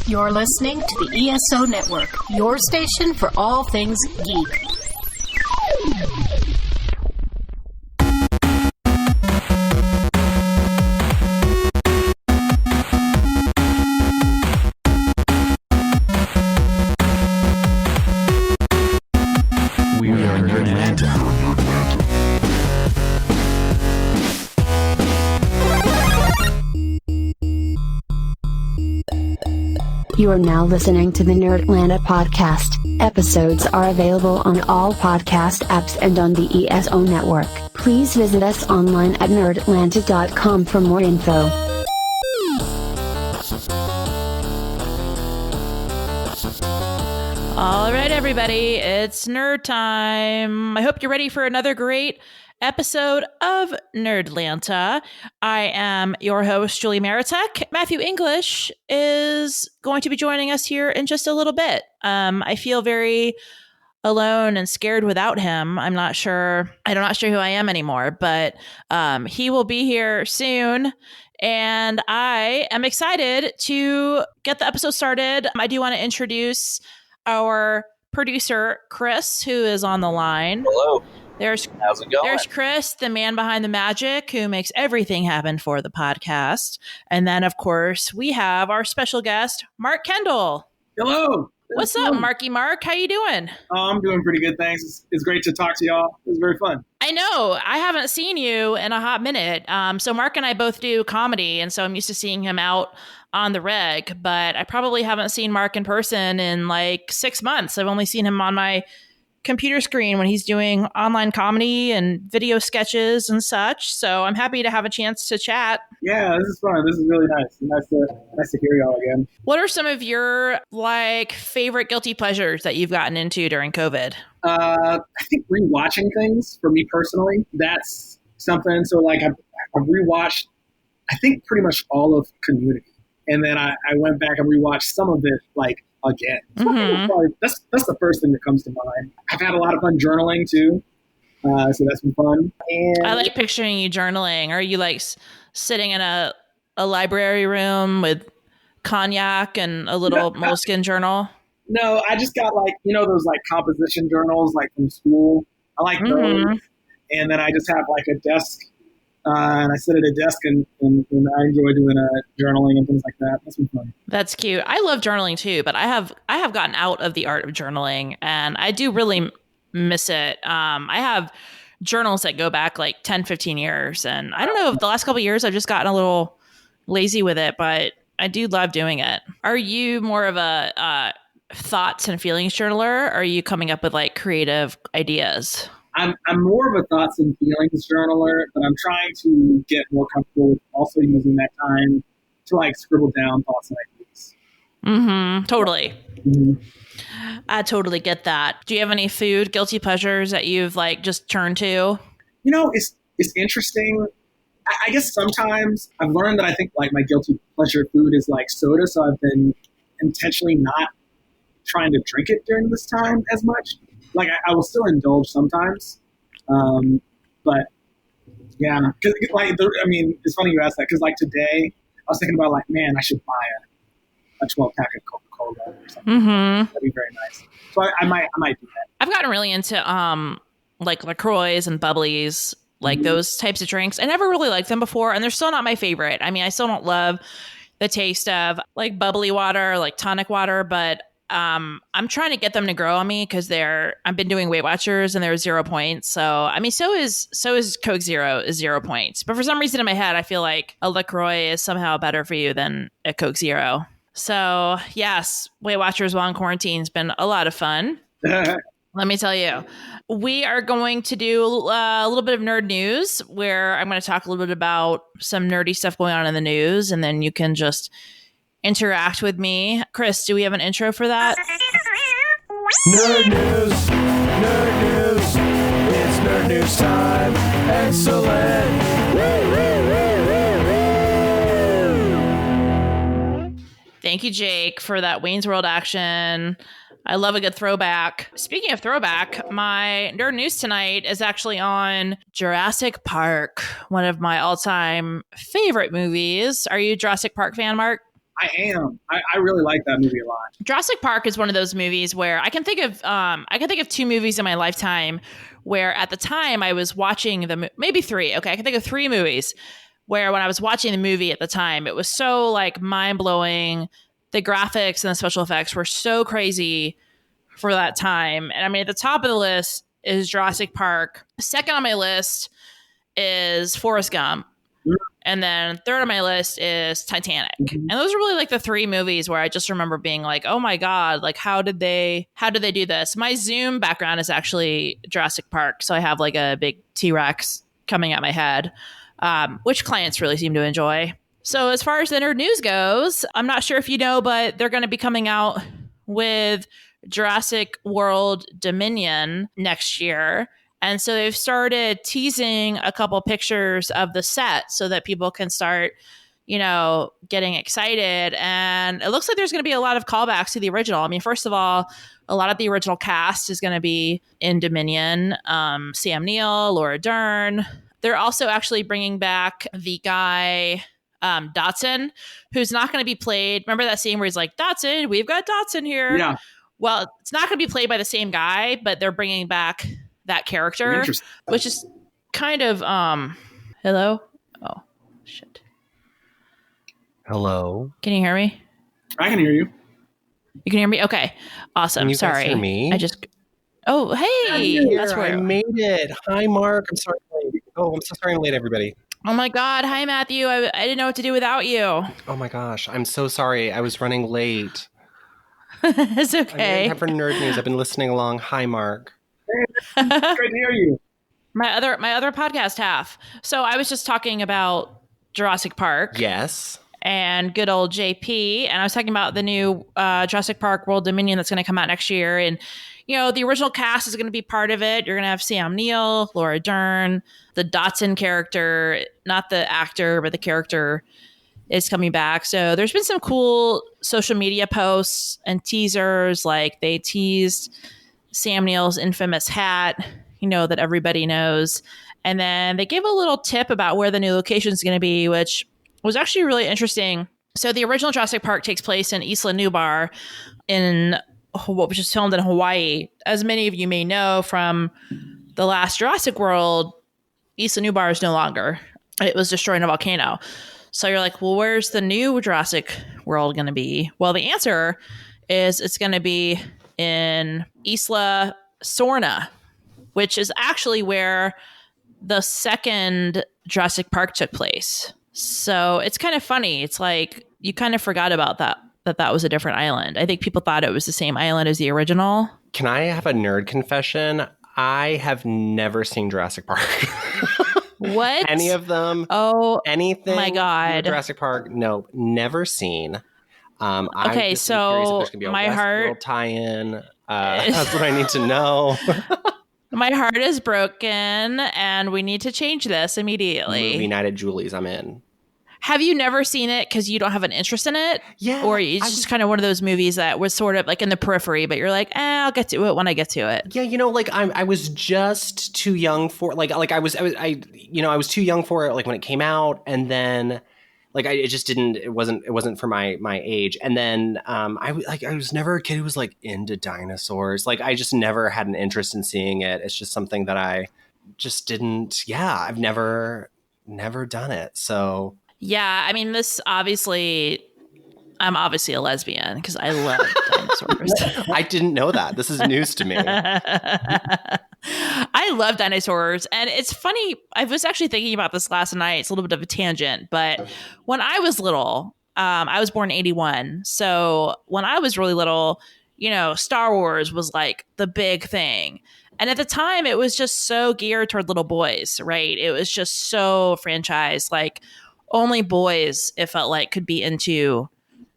You're listening to the ESO Network, your station for all things geek. We are NerdLanta. You are now listening to the NerdLanta podcast. Episodes are available on all podcast apps and on the ESO Network. Please visit us online at nerdlanta.com for more info. All right, everybody, it's nerd time. I hope you're ready for another great episode of NerdLanta. I am your host, Julie Marateck. Matthew English is going to be joining us here in just a little bit. I feel very alone and scared without him. I'm not sure who I am anymore, but he will be here soon. And I am excited to get the episode started. I do want to introduce our producer, Chris, who is on the line. Hello. How's it going? There's Chris, the man behind the magic, who makes everything happen for the podcast. And then, of course, we have our special guest, Mark Kendall. Hello. What's up, Marky Mark? How you doing? Oh, I'm doing pretty good, thanks. It's great to talk to y'all. It was very fun. I know. I haven't seen you in a hot minute. So Mark and I both do comedy, and so I'm used to seeing him out on the reg, but I probably haven't seen Mark in person in like 6 months. I've only seen him on my computer screen when he's doing online comedy and video sketches and such. So I'm happy to have a chance to chat. Yeah, this is fun. This is really nice. Nice to hear y'all again. What are some of your favorite guilty pleasures that you've gotten into during COVID? I think rewatching things for me personally, that's something. So I've rewatched, I think pretty much all of Community. And then I went back and rewatched some of it again. Mm-hmm. That's the first thing that comes to mind. I've had a lot of fun journaling too. So that's been fun. And I like picturing you journaling. Are you sitting in a library room with cognac and a little moleskin journal? No, I just got those composition journals from school. I like those. And then I just have a desk. And I sit at a desk and I enjoy doing journaling and things like that. That's been fun. That's cute. I love journaling too, but I have gotten out of the art of journaling, and I do really miss it. I have journals that go back 10, 15 years, and I don't know if the last couple of years I've just gotten a little lazy with it, but I do love doing it. Are you more of a thoughts and feelings journaler, or are you coming up with creative ideas? I'm more of a thoughts and feelings journaler, but I'm trying to get more comfortable with also using that time to scribble down thoughts and ideas. Mm-hmm. Totally. Mm-hmm. I totally get that. Do you have any food guilty pleasures that you've just turned to? It's interesting. I guess sometimes I've learned that I think my guilty pleasure food is soda, so I've been intentionally not trying to drink it during this time as much. I will still indulge sometimes, but yeah, cause, it's funny you asked that because today I was thinking about man, I should buy a 12-pack of Coca-Cola or something. Mm-hmm. That'd be very nice. So I might do that. I've gotten really into LaCroix and bubblies, those types of drinks. I never really liked them before, and they're still not my favorite. I still don't love the taste of bubbly water, tonic water, but I'm trying to get them to grow on me because I've been doing Weight Watchers and they're 0 points. So so is Coke Zero is 0 points. But for some reason in my head, I feel like a LaCroix is somehow better for you than a Coke Zero. So yes, Weight Watchers while in quarantine has been a lot of fun. Let me tell you, we are going to do a little bit of nerd news where I'm going to talk a little bit about some nerdy stuff going on in the news, and then you can just interact with me. Chris, do we have an intro for that? Nerd news, nerd news, it's nerd news time. Excellent. Thank you, Jake, for that Wayne's World action. I love a good throwback. Speaking of throwback, my nerd news tonight is actually on Jurassic Park, one of my all-time favorite movies. Are you a Jurassic Park fan, Mark? I am. I really like that movie a lot. Jurassic Park is one of those movies where I can think of two movies in my lifetime where at the time I was watching maybe three. Okay, I can think of three movies where when I was watching the movie at the time, it was so like mind blowing. The graphics and the special effects were so crazy for that time. And I mean, at the top of the list is Jurassic Park. Second on my list is Forrest Gump. And then third on my list is Titanic. And those are really like the three movies where I just remember being like, oh my God, like how did they do this? My Zoom background is actually Jurassic Park. So I have like a big T-Rex coming at my head, which clients really seem to enjoy. So as far as the nerd news goes, I'm not sure if you know, but they're going to be coming out with Jurassic World Dominion next year. And so they've started teasing a couple pictures of the set so that people can start, getting excited. And it looks like there's going to be a lot of callbacks to the original. I mean, first of all, a lot of the original cast is going to be in Dominion. Sam Neill, Laura Dern. They're also actually bringing back the guy, Dotson, who's not going to be played. Remember that scene where he's like, Dotson, we've got Dotson here. Yeah. Well, it's not going to be played by the same guy, but they're bringing back that character, which is kind of hello. Oh shit. Hello. Can you hear me? I can hear you. You can hear me? Okay. Awesome. Can you Sorry. guys hear me? Oh, hey. That's I where made it. Hi, Mark. I'm sorry I'm late. Oh, I'm so sorry I'm late, everybody. Oh my God. Hi, Matthew. I didn't know what to do without you. Oh my gosh. I'm so sorry. I was running late. It's okay. Time for nerd news. I've been listening along. Hi, Mark. Great to hear you. My other podcast half. So I was just talking about Jurassic Park. Yes. And good old JP. And I was talking about the new Jurassic Park World Dominion that's going to come out next year. And, the original cast is going to be part of it. You're going to have Sam Neill, Laura Dern, the Dotson character, not the actor, but the character is coming back. So there's been some cool social media posts and teasers. Like they teased Sam Neill's infamous hat, that everybody knows. And then they gave a little tip about where the new location is going to be, which was actually really interesting. So the original Jurassic Park takes place in Isla Nublar in what was just filmed in Hawaii. As many of you may know from the last Jurassic World, Isla Nublar is no longer. It was destroyed in a volcano. So you're like, well, where's the new Jurassic World going to be? Well, the answer is it's going to be in Isla Sorna, which is actually where the second Jurassic Park took place. So it's kind of funny. It's like you kind of forgot about that was a different island. I think people thought it was the same island as the original. Can I have a nerd confession? I have never seen Jurassic Park. What? Any of them? Oh, anything? My God. Jurassic Park? No, never seen. Okay, so my heart tie-in. That's what I need to know. My heart is broken, and we need to change this immediately. Movie night at Julie's. I'm in. Have you never seen it because you don't have an interest in it? Yeah. Or it's just kind of one of those movies that was sort of like in the periphery, but you're like, I'll get to it when I get to it. Yeah, I was just too young for I was too young for it like when it came out, and then it wasn't for my age. And then I was never a kid who was like into dinosaurs. Like I just never had an interest in seeing it. It's just something that I just didn't. Yeah, I've never done it. So yeah, I mean, I'm obviously a lesbian because I love dinosaurs. I didn't know that. This is news to me. I love dinosaurs. And it's funny. I was actually thinking about this last night. It's a little bit of a tangent. But when I was little, I was born in 1981. So when I was really little, Star Wars was like the big thing. And at the time, it was just so geared toward little boys, right? It was just so franchised. Like only boys, it felt like, could be into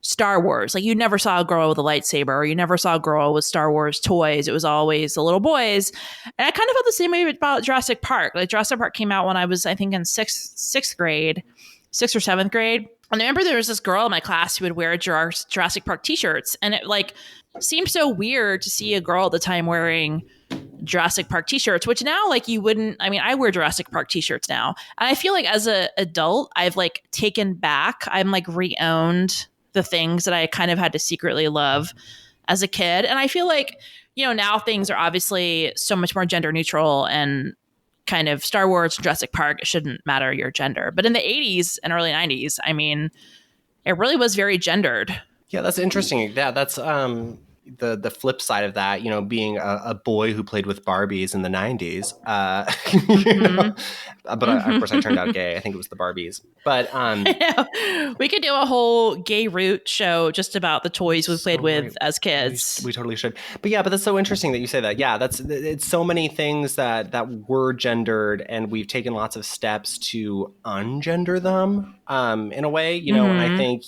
Star Wars. Like you never saw a girl with a lightsaber, or you never saw a girl with Star Wars toys. It was always the little boys. And I kind of felt the same way about Jurassic Park. Like Jurassic Park came out when I was, I think, in sixth or seventh grade. And I remember there was this girl in my class who would wear Jurassic Park t-shirts. And it like seemed so weird to see a girl at the time wearing Jurassic Park t-shirts, which now like you wouldn't. I mean, I wear Jurassic Park t-shirts now. And I feel like as an adult, I've like taken back, I'm like re-owned the things that I kind of had to secretly love as a kid. And I feel like, now things are obviously so much more gender neutral, and kind of Star Wars, Jurassic Park, it shouldn't matter your gender. But in the 80s and early 90s, I mean, it really was very gendered. Yeah, that's interesting. Yeah, that's the flip side of that, being a boy who played with Barbies in the 90s. But of course I turned out gay. I think it was the Barbies. But we could do a whole gay root show just about the toys we played with as kids. We totally should. But yeah, but that's so interesting that you say that. Yeah, it's so many things that were gendered, and we've taken lots of steps to ungender them in a way, and I think,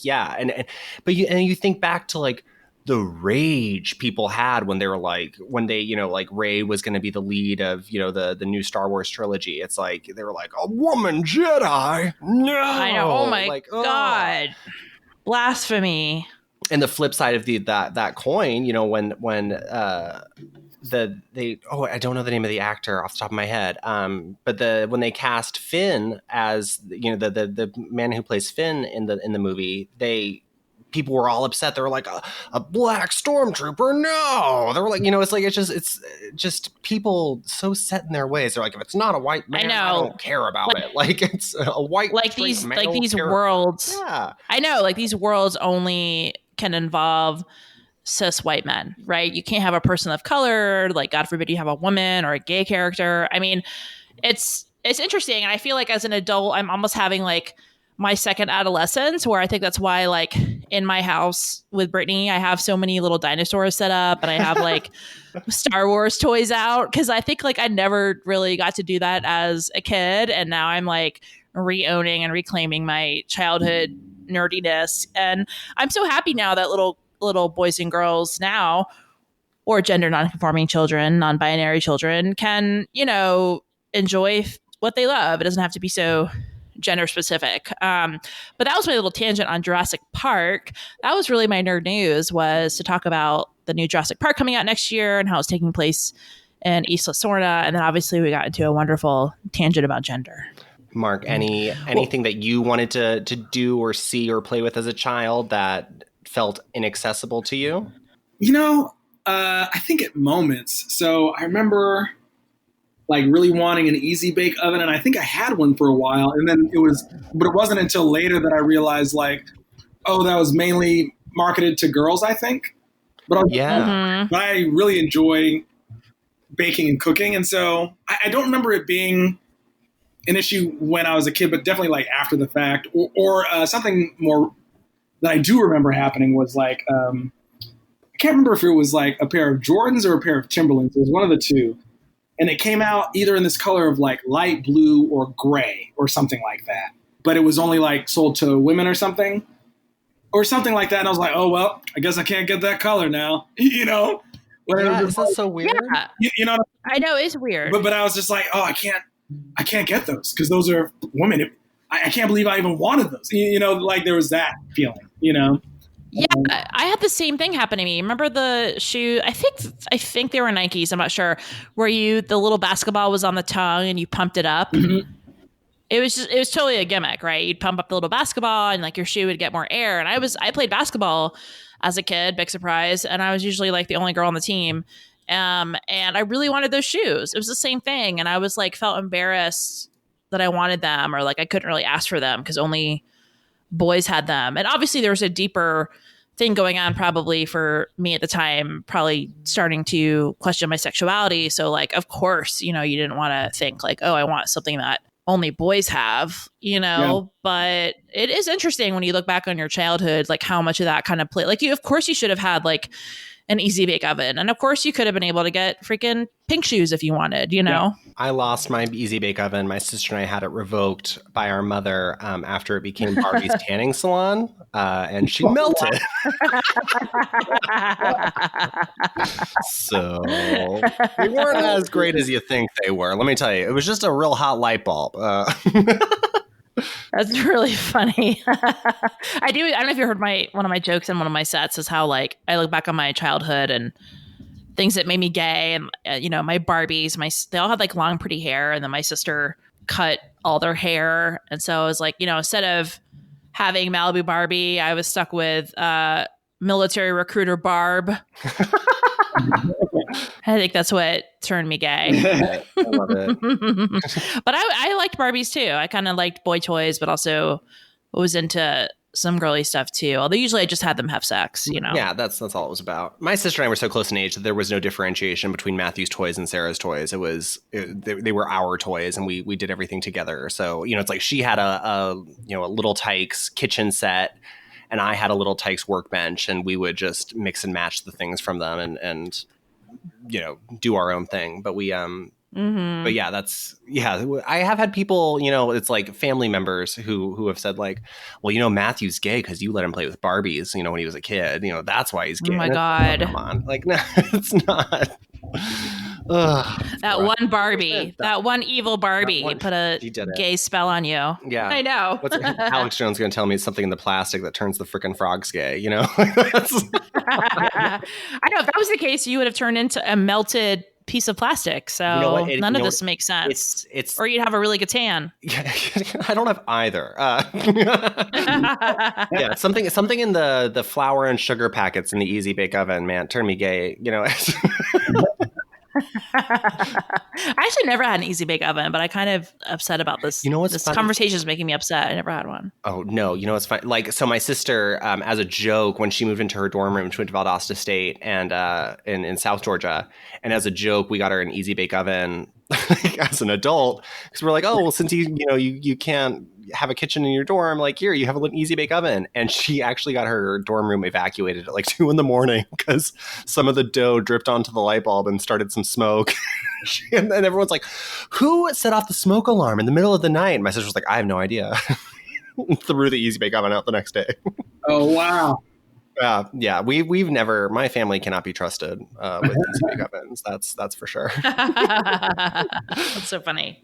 but you think back to like the rage people had when they were like, like Rey was going to be the lead of, the new Star Wars trilogy. It's like, they were like, a woman Jedi? No. I know. Oh my God. Blasphemy. And the flip side of that coin, when I don't know the name of the actor off the top of my head. But when they cast Finn as, the man who plays Finn in the movie, people were all upset. They were like, a black stormtrooper? No. They were like, it's just people so set in their ways. They're like, if it's not a white man, I don't care about it. Like, it's a white, like these worlds. Yeah. I know, like these worlds only can involve cis white men, right? You can't have a person of color. Like, God forbid you have a woman or a gay character. I mean, it's interesting. And I feel like as an adult, I'm almost having like my second adolescence, where I think that's why, like, in my house with Brittany, I have so many little dinosaurs set up, and I have like Star Wars toys out, because I think like I never really got to do that as a kid, and now I'm like re-owning and reclaiming my childhood nerdiness. And I'm so happy now that little boys and girls now, or gender non-conforming children, non-binary children, can enjoy what they love. It doesn't have to be so gender specific. But that was my little tangent on Jurassic Park. That was really my nerd news, was to talk about the new Jurassic Park coming out next year and how it's taking place in Isla Sorna. And then obviously we got into a wonderful tangent about gender. Mark, anything that you wanted to do or see or play with as a child that felt inaccessible to you? I think at moments. So I remember like really wanting an easy bake oven, and I think I had one for a while, and then but it wasn't until later that I realized like, oh, that was mainly marketed to girls, I think. But I really enjoy baking and cooking, and so I don't remember it being an issue when I was a kid, but definitely like after the fact, or something more that I do remember happening was like, I can't remember if it was like a pair of Jordans or a pair of Timberlands. It was one of the two. And it came out either in this color of like light blue or gray or something like that. But it was only like sold to women or something like that. And I was like, oh, well, I guess I can't get that color now, Yeah, is that so weird? Yeah. I know, it's weird. But I was just like, oh, I can't get those because those are women. I can't believe I even wanted those. Like there was that feeling, Yeah, I had the same thing happen to me. Remember the shoe? I think they were Nikes. I'm not sure. Where the little basketball was on the tongue and you pumped it up. Mm-hmm. It was totally a gimmick, right? You'd pump up the little basketball and like your shoe would get more air. And I played basketball as a kid, big surprise. And I was usually like the only girl on the team. And I really wanted those shoes. It was the same thing. And I was like, felt embarrassed that I wanted them, or like I couldn't really ask for them because only boys had them. And obviously there was a deeper thing going on probably for me at the time, probably starting to question my sexuality. So like, of course, you didn't want to think like, oh, I want something that only boys have, but it is interesting when you look back on your childhood, like how much of that kind of play, like of course you should have had like an easy bake oven. And of course you could have been able to get freaking pink shoes if you wanted, Yeah. I lost my easy bake oven. My sister and I had it revoked by our mother after it became Barbie's tanning salon, and she melted. So they weren't as great as you think they were. Let me tell you, it was just a real hot light bulb. That's really funny. I don't know if you heard one of my jokes in one of my sets is how like I look back on my childhood and things that made me gay, and my Barbies, they all had like long pretty hair, and then my sister cut all their hair, and so I was like, instead of having Malibu Barbie. I was stuck with military recruiter Barb. I think that's what turned me gay. I love it. But I liked Barbies too. I kind of liked boy toys, but also was into some girly stuff too. Although usually I just had them have sex, you know. Yeah, that's all it was about. My sister and I were so close in age that there was no differentiation between Matthew's toys and Sarah's toys. They were our toys, and we did everything together. So it's like she had a Little Tykes kitchen set, and I had a Little Tykes workbench, and we would just mix and match the things from them and do our own thing. But we but yeah, I have had people, it's like family members who have said like, well, Matthew's gay because you let him play with Barbies, when he was a kid, that's why he's gay. Oh my God. Come on. Like, no, it's not. Ugh, that one Barbie, that one evil Barbie put a gay spell on you. Yeah. I know. Alex Jones going to tell me it's something in the plastic that turns the freaking frogs gay, I know if that was the case, you would have turned into a melted piece of plastic. So none of this makes sense. It's or you'd have a really good tan. I don't have either. Yeah, something in the flour and sugar packets in the Easy Bake Oven, man, turned me gay. I actually never had an Easy Bake Oven, but I kind of upset about this. This conversation is making me upset. I never had one. Oh no, it's fine. Like, so my sister, as a joke, when she moved into her dorm room, she went to Valdosta State and in South Georgia, and as a joke, we got her an Easy Bake Oven as an adult because we're like, oh well, since you can't have a kitchen in your dorm, like here you have an Easy Bake Oven. And she actually got her dorm room evacuated at like 2 a.m. because some of the dough dripped onto the light bulb and started some smoke. And then everyone's like, who set off the smoke alarm in the middle of the night? And my sister was like, I have no idea. Threw the Easy Bake Oven out the next day. Oh wow. Yeah, we've never. My family cannot be trusted with Easy Bake Ovens. That's for sure. That's so funny.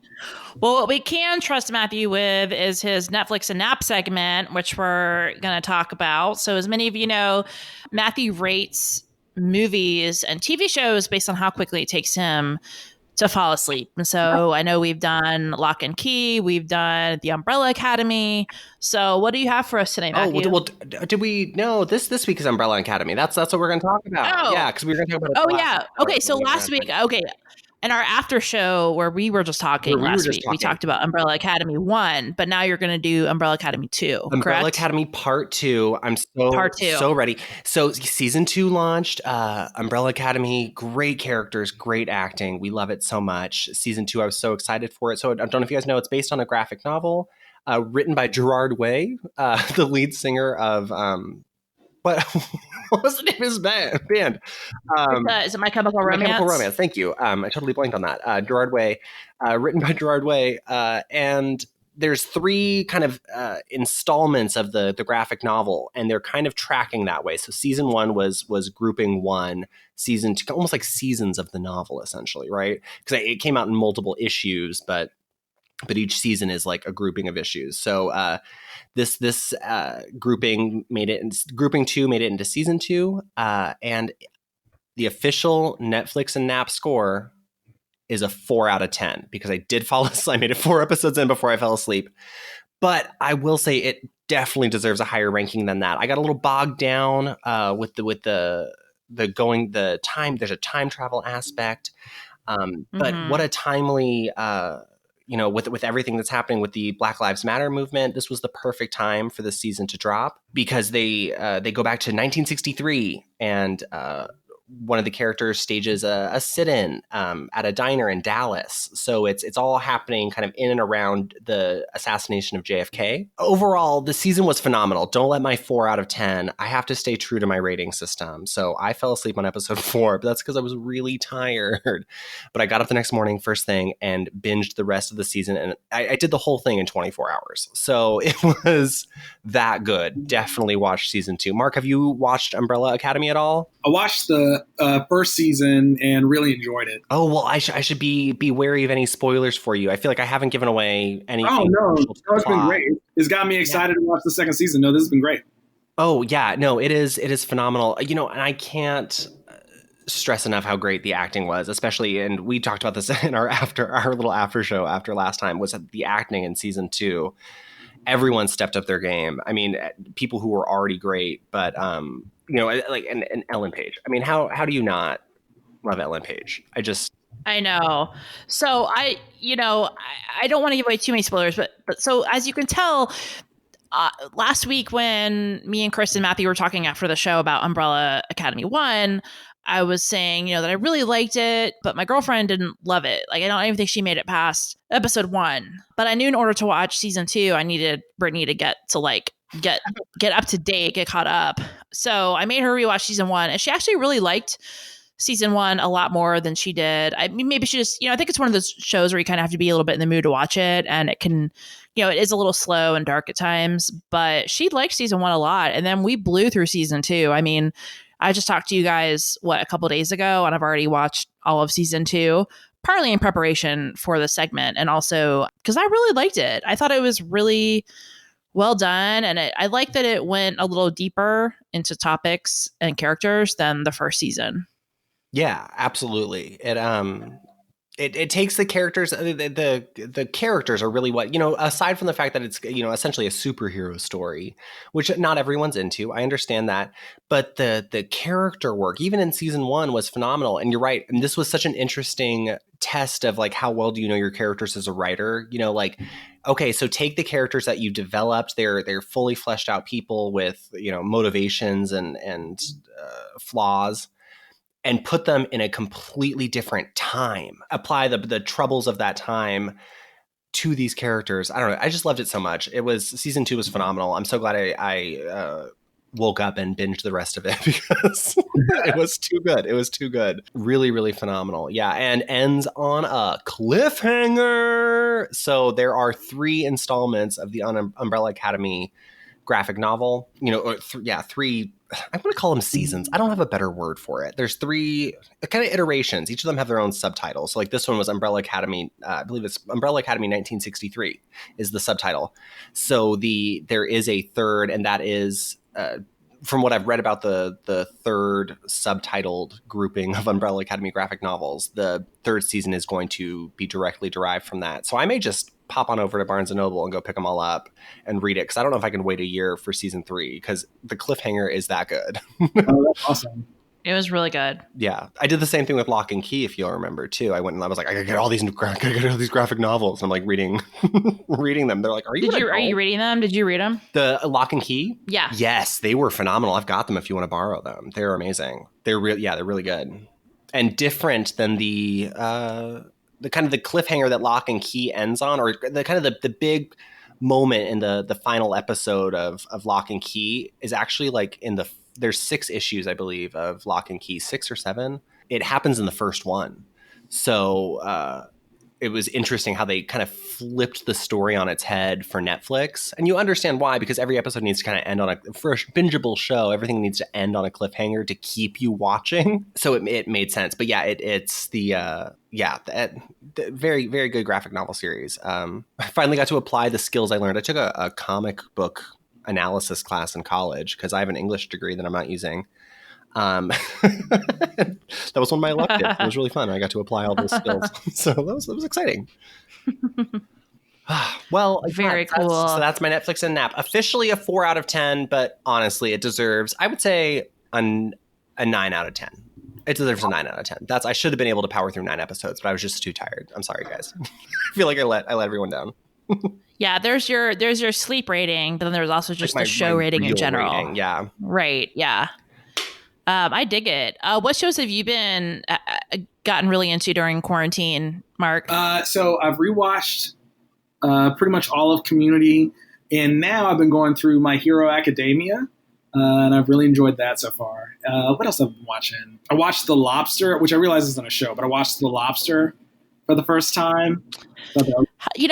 Well, what we can trust Matthew with is his Netflix and Nap segment, which we're going to talk about. So, as many of you know, Matthew rates movies and TV shows based on how quickly it takes him to fall asleep. And so I know we've done Lock and Key, we've done The Umbrella Academy. So what do you have for us today, Matthew? Oh, well, did we? No, this week is Umbrella Academy. That's what we're going to talk about. Oh. Yeah, because we were going to talk about. Oh yeah. Okay, so last week. Okay. In our after show where we were just talking last week, we talked about Umbrella Academy 1, but now you're going to do Umbrella Academy 2, Umbrella correct? Academy Part 2. I'm so ready. So season 2 launched. Umbrella Academy, great characters, great acting. We love it so much. Season 2, I was so excited for it. So I don't know if you guys know, it's based on a graphic novel written by Gerard Way, the lead singer of... what was the name of his band? Is it My Chemical Romance? My Chemical Romance. Thank you. I totally blanked on that. Gerard Way, written by Gerard Way, and there's 3 kind of installments of the graphic novel, and they're kind of tracking that way. So season 1 was grouping 1, season 2, almost like seasons of the novel, essentially, right? Because it came out in multiple issues, but each season is like a grouping of issues. So this grouping 2 made it into season 2, and the official Netflix and Nap score is a 4 out of 10 because I did fall asleep. I made it 4 episodes in before I fell asleep, but I will say it definitely deserves a higher ranking than that. I got a little bogged down with the time. There's a time travel aspect, but what a timely. With everything that's happening with the Black Lives Matter movement, this was the perfect time for the season to drop because they go back to 1963 and one of the characters stages a sit-in at a diner in Dallas. So it's all happening kind of in and around the assassination of JFK. Overall, the season was phenomenal. Don't let my 4 out of 10. I have to stay true to my rating system. So I fell asleep on episode 4, but that's because I was really tired. But I got up the next morning first thing and binged the rest of the season. And I did the whole thing in 24 hours. So it was that good. Definitely watch season 2. Mark, have you watched Umbrella Academy at all? I watched the first season and really enjoyed it. Oh, well, I should be wary of any spoilers for you. I feel like I haven't given away anything. Oh, no, it's been great. It's got me excited to watch the second season. No, this has been great. Oh, yeah. No, it is phenomenal. And I can't stress enough how great the acting was, especially, and we talked about this in our little after show after last time, was the acting in season 2. everyone stepped up their game. I mean, people who were already great, but like and Ellen Page. I mean, how do you not love Ellen Page? I know. So I don't want to give away too many spoilers, but so as you can tell, last week when me and Chris and Matthew were talking after the show about Umbrella Academy 1, I was saying, that I really liked it, but my girlfriend didn't love it. Like, I don't even think she made it past episode 1. But I knew in order to watch season 2, I needed Brittany to get up to date, get caught up. So I made her rewatch season 1, and she actually really liked season 1 a lot more than she did. I mean, maybe she just, I think it's one of those shows where you kind of have to be a little bit in the mood to watch it, and it can, it is a little slow and dark at times, but she liked season 1 a lot. And then we blew through season 2. I mean, I just talked to you guys, a couple of days ago, and I've already watched all of season 2, partly in preparation for the segment, and also because I really liked it. I thought it was really well done, and I like that it went a little deeper into topics and characters than the first season. Yeah, absolutely. It takes the characters. The characters are really what, aside from the fact that it's, essentially a superhero story, which not everyone's into. I understand that. But the character work, even in season 1, was phenomenal. And you're right. And this was such an interesting test of like, how well do you know your characters as a writer? Okay, so take the characters that you developed. They're fully fleshed out people with, motivations and flaws, and put them in a completely different time. Apply the troubles of that time to these characters. I don't know. I just loved it so much. Season 2 was phenomenal. I'm so glad I woke up and binged the rest of it because it was too good. It was too good. Really, really phenomenal. Yeah. And ends on a cliffhanger. So there are 3 installments of the Umbrella Academy graphic novel, 3, I want to call them seasons. I don't have a better word for it. There's 3 kind of iterations. Each of them have their own subtitles. So like this one was Umbrella Academy. I believe it's Umbrella Academy 1963 is the subtitle. So there is a third, and that is, from what I've read about the third subtitled grouping of Umbrella Academy graphic novels, the 3rd season is going to be directly derived from that. So I may just pop on over to Barnes & Noble and go pick them all up and read it, because I don't know if I can wait a year for season 3, because the cliffhanger is that good. Oh, that's awesome. It was really good. Yeah. I did the same thing with Lock and Key, if you'll remember, too. I went and I was like, I gotta get all these graphic novels. And I'm like reading them. They're like, are you reading them? Did you read them? The Lock and Key? Yeah. Yes, they were phenomenal. I've got them if you want to borrow them. They're amazing. They're really good. And different than the kind of the cliffhanger that Lock and Key ends on, or the kind of the big moment in the final episode of Lock and Key is actually like there's 6 issues, I believe, of Lock and Key, 6 or 7. It happens in the first one. So it was interesting how they kind of flipped the story on its head for Netflix. And you understand why, because every episode needs to kind of end for a bingeable show, everything needs to end on a cliffhanger to keep you watching. So it made sense. But yeah, it's the very, very good graphic novel series. I finally got to apply the skills I learned. I took a comic book analysis class in college because I have an English degree that I'm not using. That was one of my electives. It was really fun. I got to apply all those skills. So that was exciting. Well, very cool. So that's my Netflix and nap. Officially a 4 out of 10, but honestly, it deserves, I would say, a 9 out of 10. It deserves a 9 out of 10. I should have been able to power through 9 episodes, but I was just too tired. I'm sorry, guys. I feel like I let everyone down. Yeah, there's your sleep rating, but then there's also just the show rating in general. Rating, yeah. Right. Yeah. I dig it. What shows have you been gotten really into during quarantine, Mark? So I've rewatched pretty much all of Community, and now I've been going through My Hero Academia, and I've really enjoyed that so far. What else have I been watching? I watched The Lobster, which I realize isn't a show, but I watched The Lobster for the first time.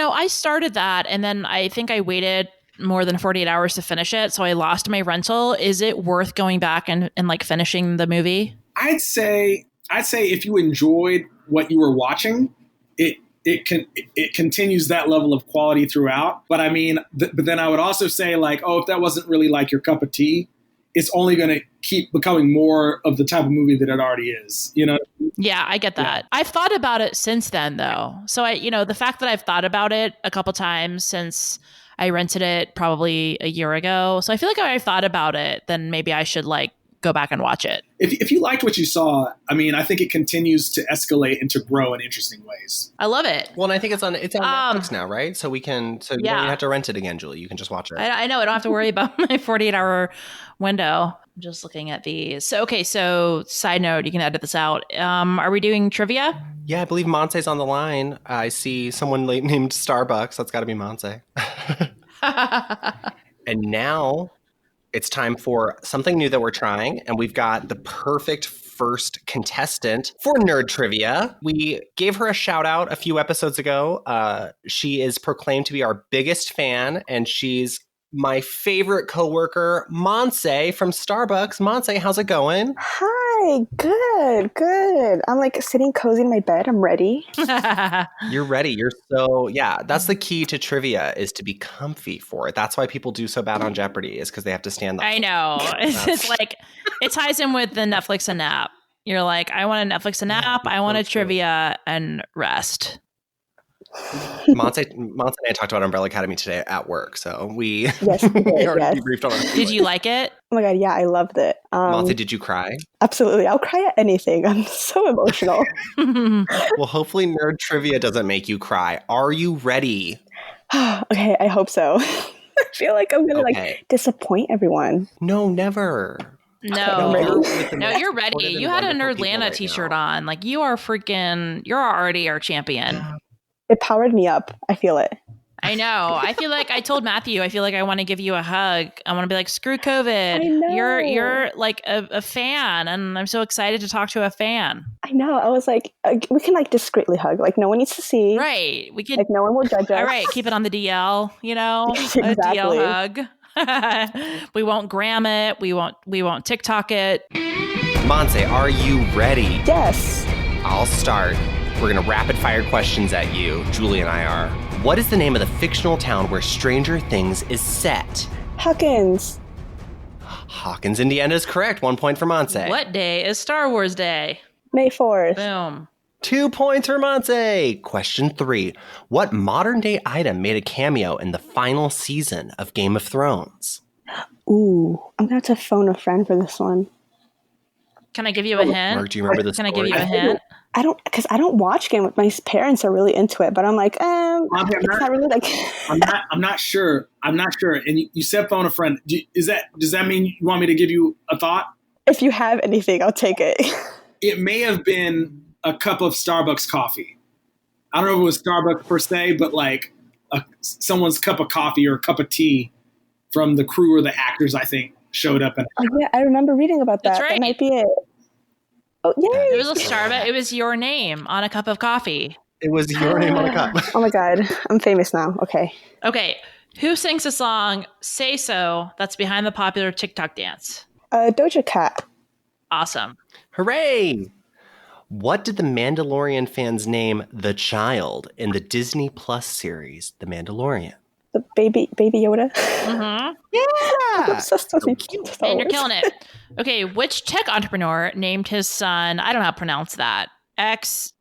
I started that, and then I think I waited more than 48 hours to finish it, so I lost my rental. Is it worth going back and like finishing the movie? I'd say if you enjoyed what you were watching, it continues that level of quality throughout. But I mean, but then I would also say, like, if that wasn't really like your cup of tea, it's only going to keep becoming more of the type of movie that it already is, Yeah, I get that. Yeah. I've thought about it since then, though. So the fact that I've thought about it a couple times since I rented it probably a year ago. So I feel like if I've thought about it, then maybe I should like go back and watch it. If you liked what you saw, I mean, I think it continues to escalate and to grow in interesting ways. I love it. Well, and I think it's on Netflix now, right? So you don't have to rent it again, Julie. You can just watch it. I know. I don't have to worry about my 48-hour window. I'm just looking at these. So side note, you can edit this out. Are we doing trivia? Yeah, I believe Monse's on the line. I see someone named Starbucks. That's got to be Monse. And now it's time for something new that we're trying, and we've got the perfect first contestant for Nerd Trivia. We gave her a shout out a few episodes ago. She is proclaimed to be our biggest fan, and she's my favorite coworker, Monse from Starbucks. Monse, how's it going? Hi, good. I'm like sitting cozy in my bed. I'm ready. You're ready. That's the key to trivia, is to be comfy for it. That's why people do so bad on Jeopardy, is because they have to stand up. I know. It's like, it ties in with the Netflix and nap. You're like, I want a Netflix and nap. I want a trivia and rest. Monse and I talked about Umbrella Academy today at work, so we already debriefed on it. Did you like it? Oh my god, yeah, I loved it. Monse, did you cry? Absolutely, I'll cry at anything. I'm so emotional. Well, hopefully Nerd Trivia doesn't make you cry. Are you ready? Okay, I hope so. I feel like I'm gonna disappoint everyone. No, never. No, you're ready. You had a NerdLanta t-shirt on. Like, you're already our champion. It powered me up. I feel it. I know. I feel like I told Matthew, I feel like I want to give you a hug. I want to be like, screw COVID. I know. You're like a fan, and I'm so excited to talk to a fan. I know. I was like, we can like discreetly hug. Like, no one needs to see. Right. We could. Like, no one will judge us. All right. Keep it on the DL, Exactly. A DL hug. We won't gram it. We won't TikTok it. Monse, are you ready? Yes. I'll start. We're going to rapid fire questions at you. Julie and I are. What is the name of the fictional town where Stranger Things is set? Hawkins. Hawkins, Indiana is correct. 1 point for Monse. What day is Star Wars Day? May 4th. Boom. 2 points for Monse. Question 3. What modern day item made a cameo in the final season of Game of Thrones? Ooh, I'm going to have to phone a friend for this one. Can I give you a hint? Mark, do you remember this? Can I give you a hint? I don't, because I don't watch Game. My parents are really into it, but I'm like, it's not really like. I'm not sure. And you said phone a friend. Does that mean you want me to give you a thought? If you have anything, I'll take it. It may have been a cup of Starbucks coffee. I don't know if it was Starbucks per se, but like someone's cup of coffee or a cup of tea from the crew or the actors, I think, showed up. Yeah, I remember reading about that. That's right. That might be it. Oh, yay. It was a Starbucks. It was your name on a cup of coffee. It was your name on a cup. Oh my God. I'm famous now. Okay. Okay. Who sings the song Say So that's behind the popular TikTok dance? Doja Cat. Awesome. Hooray! What did the Mandalorian fans name the child in the Disney Plus series, The Mandalorian? The baby Yoda. Mm-hmm. Yeah. I'm obsessed with and you're killing it. Okay, which tech entrepreneur named his son, I don't know how to pronounce that, X-A-12?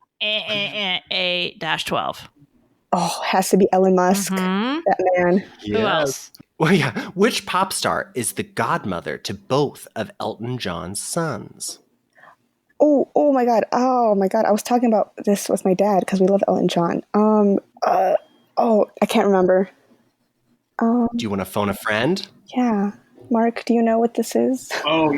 Oh, has to be Elon Musk. Mm-hmm. That man. Who else? Well, yeah. Which pop star is the godmother to both of Elton John's sons? Oh my God. I was talking about this with my dad because we love Elton John. I can't remember. Do you want to phone a friend? Yeah. Mark, do you know what this is? Oh,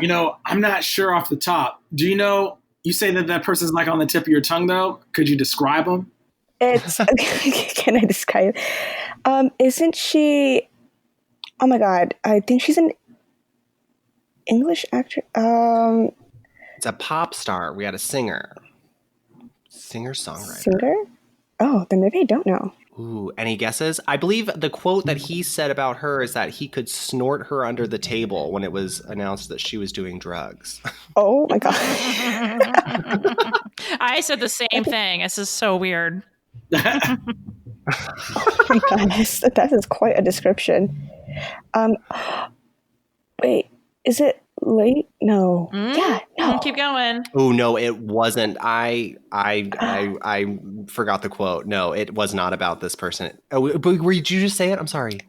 I'm not sure off the top. Do you know, you say that person's like on the tip of your tongue though? Could you describe them? Can I describe? Isn't she, oh my God, I think she's an English actress. It's a pop star. We had a singer. Singer-songwriter. Singer? Oh, then maybe I don't know. Ooh, any guesses? I believe the quote that he said about her is that he could snort her under the table when it was announced that she was doing drugs. Oh my God. I said the same thing. This is so weird. Oh my God, that is quite a description. Wait, is it late? No. Yeah, no. Keep going. Oh no, it wasn't. I forgot the quote. No, it was not about this person. Oh, but did you just say it? I'm sorry.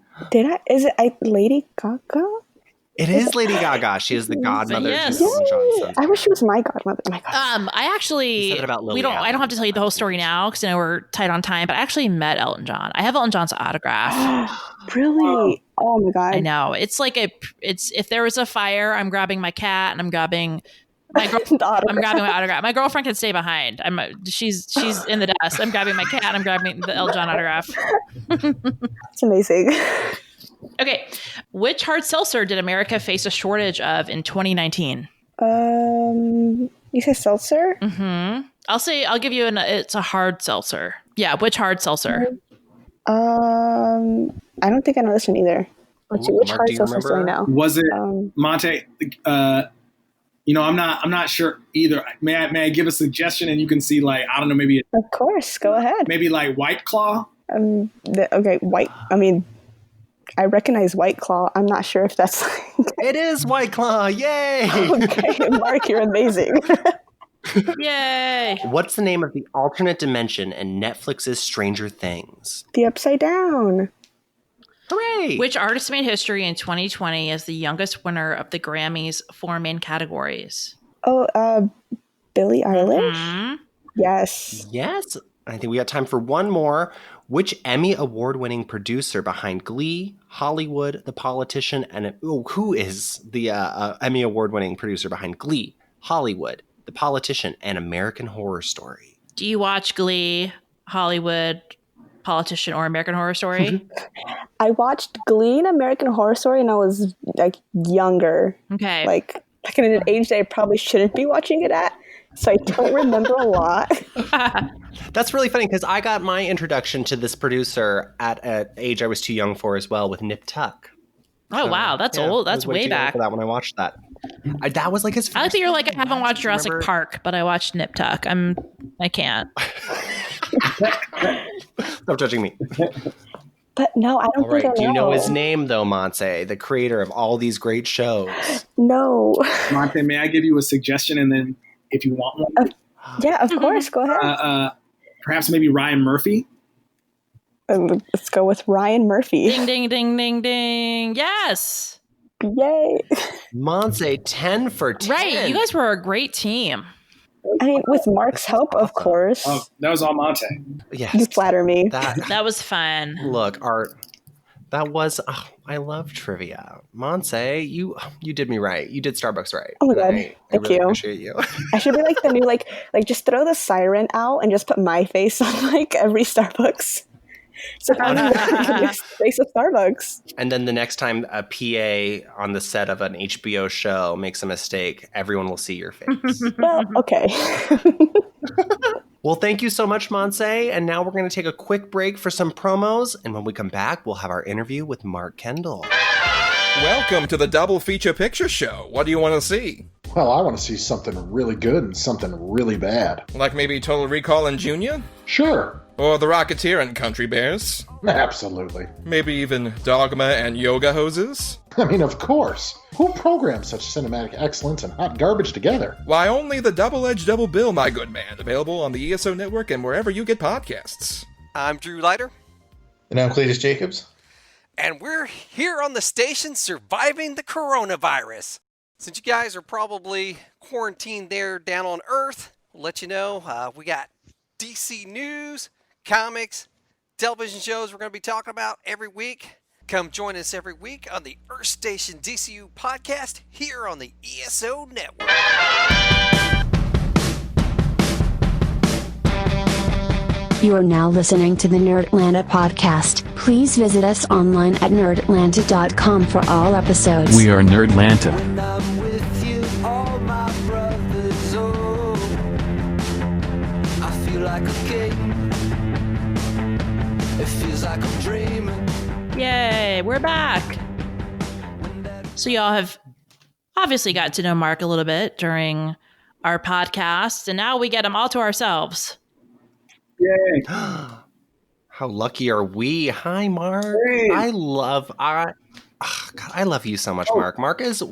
Is it Lady Gaga? It is Lady Gaga. She is the godmother Yes. to Elton John's I wish she was my godmother. Oh my god. I actually You said it about Lily I don't Allen. have to tell you the whole story now because I know we're tight on time. But I actually met Elton John. I have Elton John's autograph. Really? Oh my god. I know. It's like it's if there was a fire, I'm grabbing my cat and I'm grabbing my I'm grabbing my autograph. My girlfriend can stay behind. She's in the dust. I'm grabbing my cat and I'm grabbing the Elton John autograph. It's amazing. Okay. Which hard seltzer did America face a shortage of in 2019? You say seltzer? Mm-hmm. I'll give you it's a hard seltzer. Yeah, which hard seltzer? I don't think I know this one either. Which Mark, hard do you seltzer do I remember? know? Was it Monte? I'm not sure either. May I give a suggestion and you can see like I don't know maybe Of course, go ahead. maybe like White Claw. White. I mean, I recognize White Claw. I'm not sure if that's It is White Claw. Yay! okay. Mark, you're amazing. Yay! What's the name of the alternate dimension in Netflix's Stranger Things? The Upside Down. Hooray! Which artist made history in 2020 as the youngest winner of the Grammys' 4 main categories? Oh, Billie Eilish. Mhm. Yes. Yes. I think we got time for one more. Which Emmy award-winning producer behind Glee, Hollywood, The Politician, and who is the Emmy award-winning producer behind Glee, Hollywood, The Politician, and American Horror Story? Do you watch Glee, Hollywood, Politician, or American Horror Story? I watched Glee and American Horror Story, and I was like younger, Okay. like in an age that I probably shouldn't be watching it at. So I don't remember a lot. That's really funny because I got my introduction to this producer at an age I was too young for as well with Nip Tuck. Oh, wow. That's Yeah, old. I That's was way too young back. for that when I watched that. That was like his first. I like that you're like, I haven't watched Jurassic Remember? Park, but I watched Nip Tuck. I can't. Stop judging me. But no, I don't All right. think I know. Do you know his name though, Monse, the creator of all these great shows? No. Monte, may I give you a suggestion and then if you want one, Yeah, of course. Go ahead. perhaps maybe Ryan Murphy. Let's go with Ryan Murphy. Ding, ding, ding, ding, ding. Yes. Yay. Monse, 10 for 10. Right. You guys were a great team. I mean, with Mark's help, of course. Oh, that was all Monte. Yes. You flatter me. That was fun. Look, Art, that was, I love trivia. Monse, you did me right. You did Starbucks right. Oh my God. I Thank really you. appreciate you. I should be like the new, like just throw the siren out and just put my face on like every Starbucks. So face of Starbucks. And then the next time a PA on the set of an HBO show makes a mistake, everyone will see your face. Well, okay. Well, thank you so much, Monse. And now we're going to take a quick break for some promos. And when we come back, we'll have our interview with Mark Kendall. Welcome to the Double Feature Picture Show. What do you want to see? Well, I want to see something really good and something really bad. Like maybe Total Recall and Junior? Sure. Or The Rocketeer and Country Bears? Absolutely. Maybe even Dogma and Yoga Hoses? I mean, of course. Who programs such cinematic excellence and hot garbage together? Why, only the Double-Edged Double Bill, my good man. Available on the ESO Network and wherever you get podcasts. I'm Drew Leiter. And I'm Cletus Jacobs. And we're here on the station surviving the coronavirus. Since you guys are probably quarantined there down on Earth, we'll let you know we got DC news, comics, television shows we're going to be talking about every week. Come join us every week on the Earth Station DCU podcast here on the ESO Network. You are now listening to the NerdLanta podcast. Please visit us online at nerdlanta.com for all episodes. We are NerdLanta. Yay, we're back. So y'all have obviously got to know Mark a little bit during our podcast, and now we get him all to ourselves. Yay. How lucky are we? Hi, Mark. Hey. I love you so much, Mark. Mark is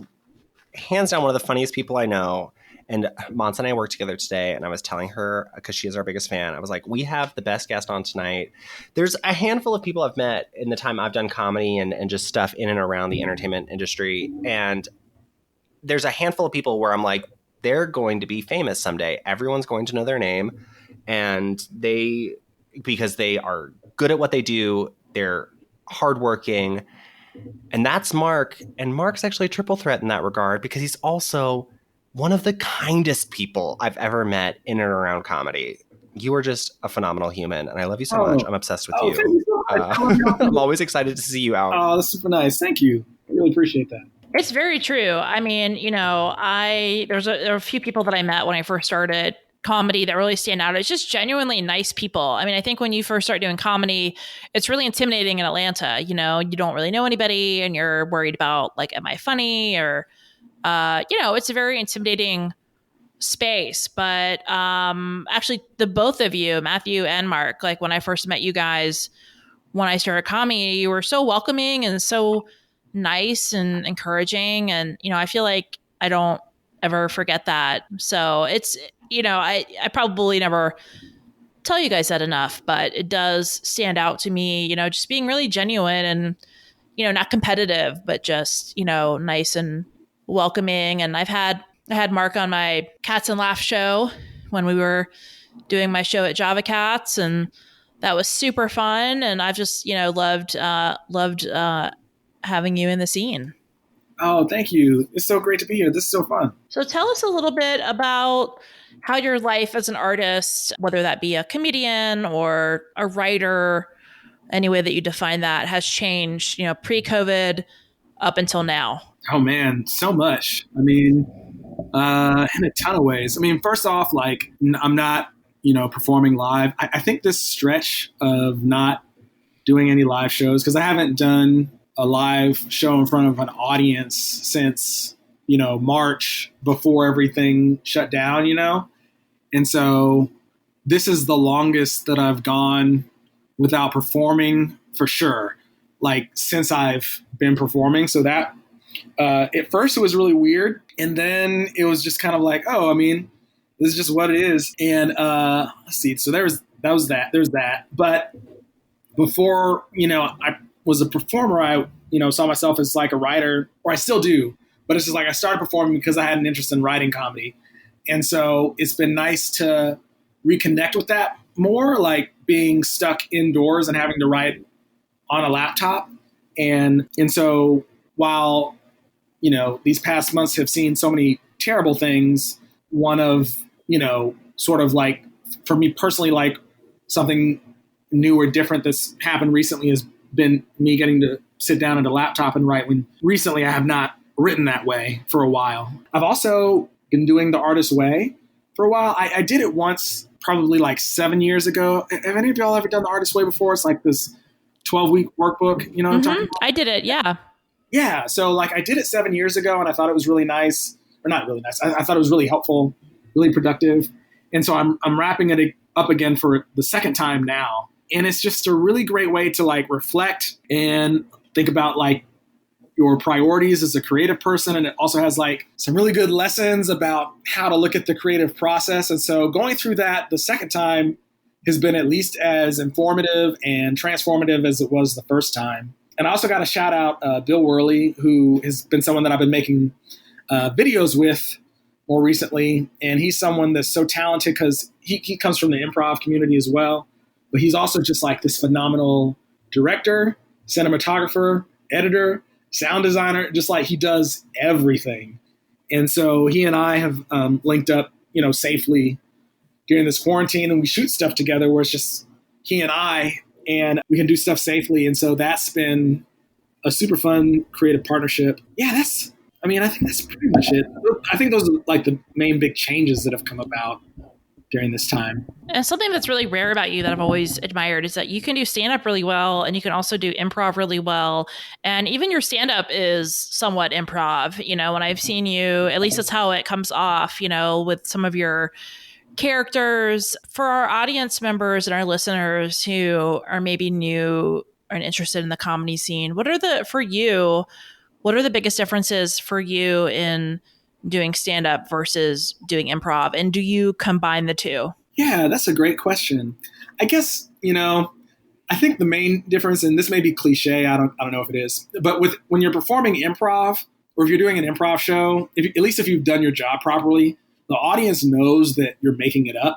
hands down one of the funniest people I know. And Mons and I worked together today, and I was telling her, because she is our biggest fan, I was like, we have the best guest on tonight. There's a handful of people I've met in the time I've done comedy and just stuff in and around the entertainment industry. And there's a handful of people where I'm like, they're going to be famous someday. Everyone's going to know their name. And because they are good at what they do, they're hardworking. And that's Mark. And Mark's actually a triple threat in that regard, because he's also one of the kindest people I've ever met in and around comedy. You are just a phenomenal human, and I love you so much. I'm obsessed with you. Thank you so much. I'm always excited to see you out. Oh, that's super nice. Thank you. I really appreciate that. It's very true. I mean, there are a few people that I met when I first started comedy that really stand out. It's just genuinely nice people. I mean, I think when you first start doing comedy, it's really intimidating in Atlanta. You don't really know anybody, and you're worried about, like, am I funny? Or, it's a very intimidating space. But actually, the both of you, Matthew and Mark, like, when I first met you guys, when I started comedy, you were so welcoming and so nice and encouraging. And, I feel like I don't ever forget that. So it's, I probably never tell you guys that enough, but it does stand out to me, just being really genuine and, not competitive, but just, nice and welcoming. And I had Mark on my Cats and Laugh show when we were doing my show at Java Cats, and that was super fun. And I've just, loved having you in the scene. Oh, thank you. It's so great to be here. This is so fun. So tell us a little bit about how your life as an artist, whether that be a comedian or a writer, any way that you define that, has changed, pre-COVID up until now. Oh, man, so much. I mean, in a ton of ways. I mean, first off, like, I'm not, performing live. I think this stretch of not doing any live shows, because I haven't done a live show in front of an audience since, March, before everything shut down, And so this is the longest that I've gone without performing, for sure, like, since I've been performing. So that, at first it was really weird. And then it was just kind of like, oh, I mean, this is just what it is. And let's see. So there's that. But before, I was a performer, I, saw myself as like a writer, or I still do. But it's just like I started performing because I had an interest in writing comedy. And so it's been nice to reconnect with that more, like being stuck indoors and having to write on a laptop. And so while, these past months have seen so many terrible things, one of, sort of like, for me personally, like something new or different that's happened recently has been me getting to sit down at a laptop and write, when recently I have not written that way for a while. I've also been doing the artist way for a while. I did it once, probably like 7 years ago. Have any of y'all ever done the artist way before? It's like this 12-week workbook, what I'm talking about? I did it, yeah. Yeah, so like I did it 7 years ago, and I thought it was really nice, or not really nice. I thought it was really helpful, really productive. And so I'm wrapping it up again for the second time now. And it's just a really great way to like reflect and think about like your priorities as a creative person. And it also has like some really good lessons about how to look at the creative process. And so going through that the second time has been at least as informative and transformative as it was the first time. And I also got to shout out Bill Worley, who has been someone that I've been making videos with more recently. And he's someone that's so talented because he comes from the improv community as well. But he's also just like this phenomenal director, cinematographer, editor, sound designer, just like he does everything. And so he and I have linked up, safely during this quarantine, and we shoot stuff together where it's just he and I, and we can do stuff safely. And so that's been a super fun creative partnership. Yeah, I think that's pretty much it. I think those are like the main big changes that have come about during this time. And something that's really rare about you that I've always admired is that you can do stand-up really well, and you can also do improv really well. And even your stand-up is somewhat improv. When I've seen you, at least that's how it comes off, with some of your characters. For our audience members and our listeners who are maybe new and interested in the comedy scene, what are What are the biggest differences for you in doing stand-up versus doing improv? And do you combine the two? Yeah, that's a great question. I guess, I think the main difference, and this may be cliche, I don't know if it is, but when you're performing improv, or if you're doing an improv show, at least if you've done your job properly, the audience knows that you're making it up.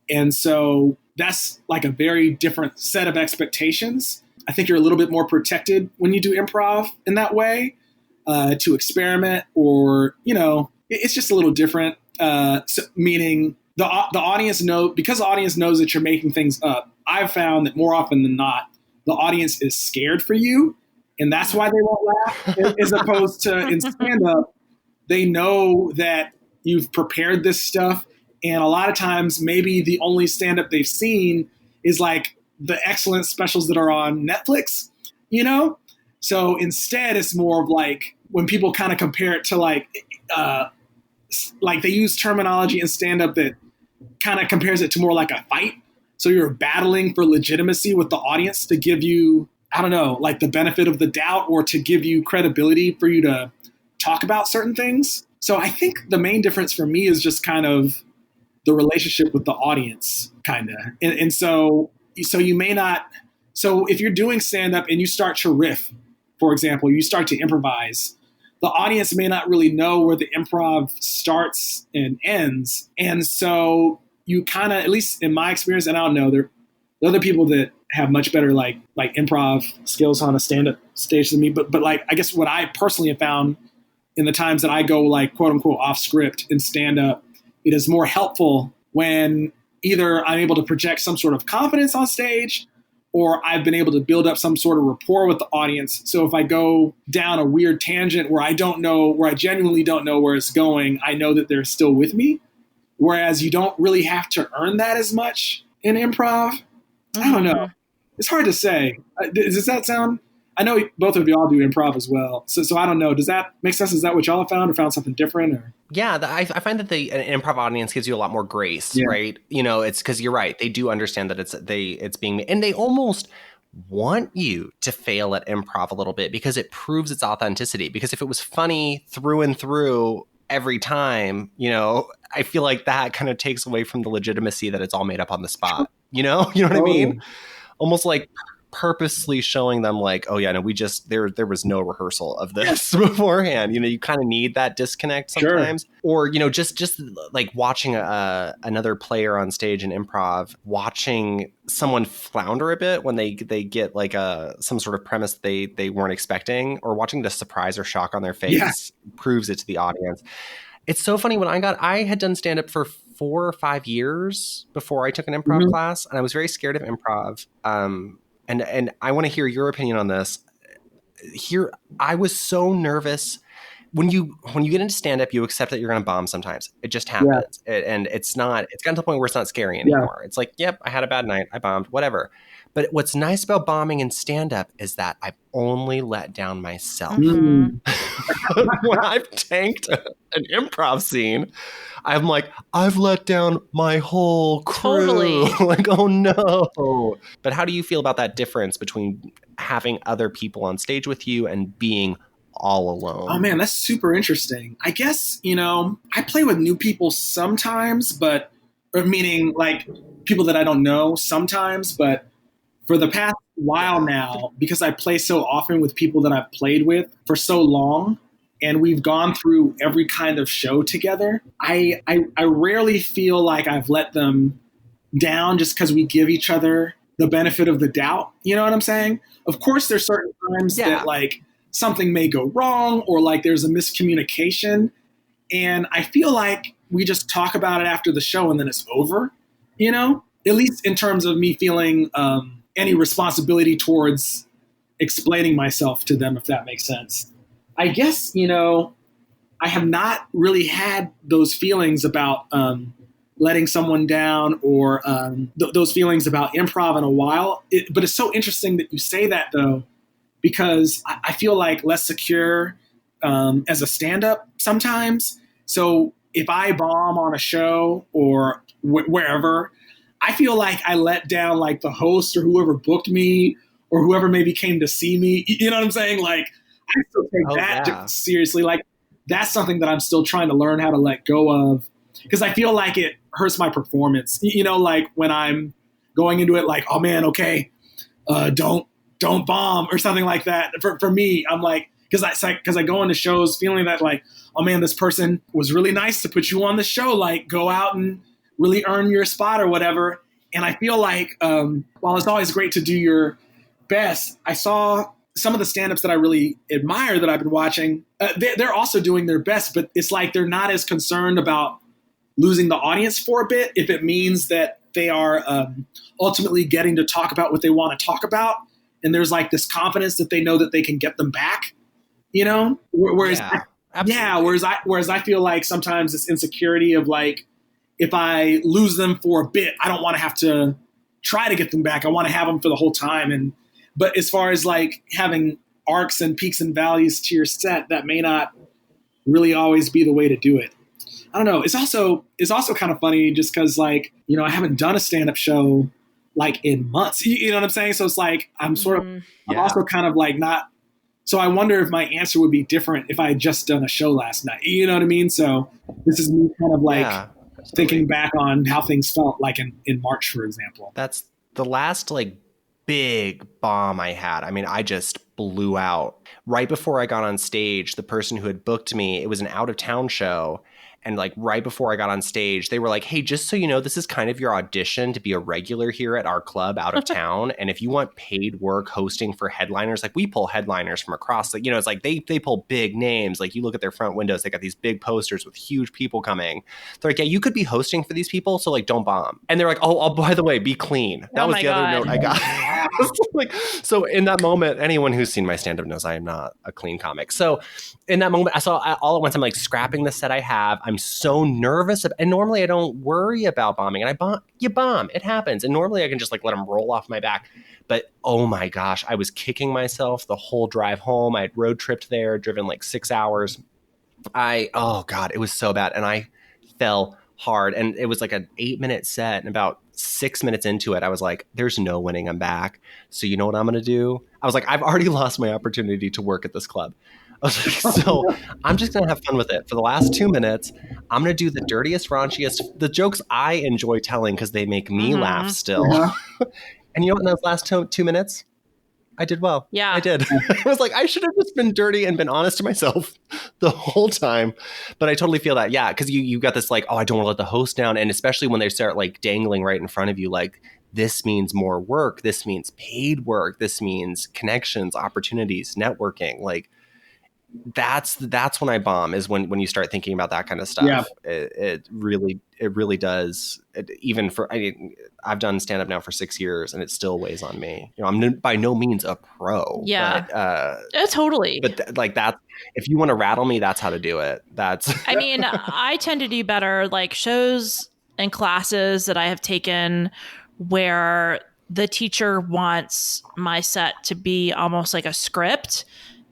And so that's like a very different set of expectations. I think you're a little bit more protected when you do improv in that way, to experiment, or, it's just a little different. Meaning the audience because the audience knows that you're making things up. I've found that more often than not, the audience is scared for you, and that's why they won't laugh, as opposed to in stand-up, they know that you've prepared this stuff, and a lot of times maybe the only stand-up they've seen is like the excellent specials that are on Netflix, So instead, it's more of like when people kind of compare it to like they use terminology in stand-up that kind of compares it to more like a fight. So you're battling for legitimacy with the audience to give you, I don't know, like the benefit of the doubt, or to give you credibility for you to talk about certain things. So I think the main difference for me is just kind of the relationship with the audience, kind of. And so you may not, so if you're doing stand-up and you start to riff, for example, you start to improvise, the audience may not really know where the improv starts and ends. And so you kind of, at least in my experience, and I don't know, there are other people that have much better like improv skills on a stand-up stage than me. But like, I guess what I personally have found in the times that I go like quote unquote off script in stand-up, it is more helpful when either I'm able to project some sort of confidence on stage, or I've been able to build up some sort of rapport with the audience. So if I go down a weird tangent where I genuinely don't know where it's going, I know that they're still with me. Whereas you don't really have to earn that as much in improv. Mm-hmm. I don't know. It's hard to say. Does that sound? I know both of y'all do improv as well. So I don't know. Does that make sense? Is that what y'all have found, or found something different? Or? Yeah, I find that an improv audience gives you a lot more grace, right? It's because you're right. They do understand that it's being made, and they almost want you to fail at improv a little bit because it proves its authenticity. Because if it was funny through and through every time, I feel like that kind of takes away from the legitimacy that it's all made up on the spot. You know what I mean? Almost like purposely showing them like, oh yeah, no, there was no rehearsal of this beforehand. You kind of need that disconnect sometimes. Or, just like watching another player on stage in improv, watching someone flounder a bit when they get like some sort of premise they weren't expecting, or watching the surprise or shock on their face proves it to the audience. It's so funny. When I had done stand-up for 4 or 5 years before I took an improv class, and I was very scared of improv. And I want to hear your opinion on this. Here, I was so nervous. When you get into stand-up, you accept that you're going to bomb sometimes. It just happens. And it's gotten to the point where it's not scary anymore. It's like, yep, I had a bad night. I bombed, whatever. But what's nice about bombing in stand-up is that I've only let down myself. When I've tanked an improv scene, I'm like, I've let down my whole crew. Totally. Like, oh no. But how do you feel about that difference between having other people on stage with you and being all alone? Oh man, that's super interesting. I guess, I play with new people sometimes, meaning like people that I don't know sometimes, but for the past while now, because I play so often with people that I've played with for so long, and we've gone through every kind of show together, I rarely feel like I've let them down just because we give each other the benefit of the doubt. You know what I'm saying? Of course, there's certain times that like something may go wrong, or like there's a miscommunication, and I feel like we just talk about it after the show and then it's over, at least in terms of me feeling any responsibility towards explaining myself to them, if that makes sense. I guess, I have not really had those feelings about letting someone down, or those feelings about improv in a while. But it's so interesting that you say that, though, because I feel like less secure as a stand-up sometimes. So if I bomb on a show or wherever, I feel like I let down like the host or whoever booked me, or whoever maybe came to see me. You know what I'm saying? Like, I still take that seriously. Like, that's something that I'm still trying to learn how to let go of, because I feel like it hurts my performance. You know, like when I'm going into it like, oh man, okay, don't bomb or something like that. For me, I'm like, because I go into shows feeling that like, oh man, this person was really nice to put you on the show. Like, go out and really earn your spot or whatever. And I feel like while it's always great to do your best, I saw some of the stand-ups that I really admire that I've been watching. They're also doing their best, but it's like they're not as concerned about losing the audience for a bit if it means that they are ultimately getting to talk about what they want to talk about. And there's like this confidence that they know that they can get them back, you know? Whereas I feel like sometimes this insecurity of like, if I lose them for a bit, I don't want to have to try to get them back. I want to have them for the whole time. But as far as like having arcs and peaks and valleys to your set, that may not really always be the way to do it. I don't know. It's also kind of funny just because, like, you know, I haven't done a stand-up show like in months. You know what I'm saying? So it's like I'm sort of I'm also kind of like not. So I wonder if my answer would be different if I had just done a show last night. You know what I mean? So this is me kind of like thinking back on how things felt like in March, for example. That's the last like big bomb I had. I mean, I just blew out. Right before I got on stage, the person who had booked me, it was an out of town show. And like right before I got on stage, they were like, hey, just so you know, this is kind of your audition to be a regular here at our club out of town. And if you want paid work hosting for headliners, like we pull headliners from across the, you know, it's like they pull big names. Like you look at their front windows, they got these big posters with huge people coming. They're like, yeah, you could be hosting for these people. So like, don't bomb. And they're like, oh, by the way, be clean. That was the other note I got. Like, so in that moment, anyone who's seen my stand-up knows I am not a clean comic. So in that moment, I saw all at once, I'm like scrapping the set I have. I'm so nervous. And normally I don't worry about bombing. And you bomb. It happens. And normally I can just like let them roll off my back. But oh my gosh, I was kicking myself the whole drive home. I had road tripped there, driven like 6 hours. Oh God, it was so bad. And I fell hard. And it was like an 8-minute set. And about 6 minutes into it, I was like, there's no winning. I'm back. So you know what I'm going to do? I was like, I've already lost my opportunity to work at this club. I was like, so I'm just going to have fun with it. For the last 2 minutes, I'm going to do the dirtiest, raunchiest, the jokes I enjoy telling because they make me laugh still. And you know what, in those last 2 minutes, I did well. Yeah. I did. I was like, I should have just been dirty and been honest to myself the whole time. But I totally feel that. Yeah. Because you got this like, oh, I don't want to let the host down. And especially when they start like dangling right in front of you, like, this means more work. This means paid work. This means connections, opportunities, networking. Like, that's when I bomb, is when you start thinking about that kind of stuff. Yeah. It really does. I've done stand up now for 6 years and it still weighs on me. You know, I'm by no means a pro. Yeah. Totally. But like that, if you want to rattle me, that's how to do it. I mean, I tend to do better like shows and classes that I have taken where the teacher wants my set to be almost like a script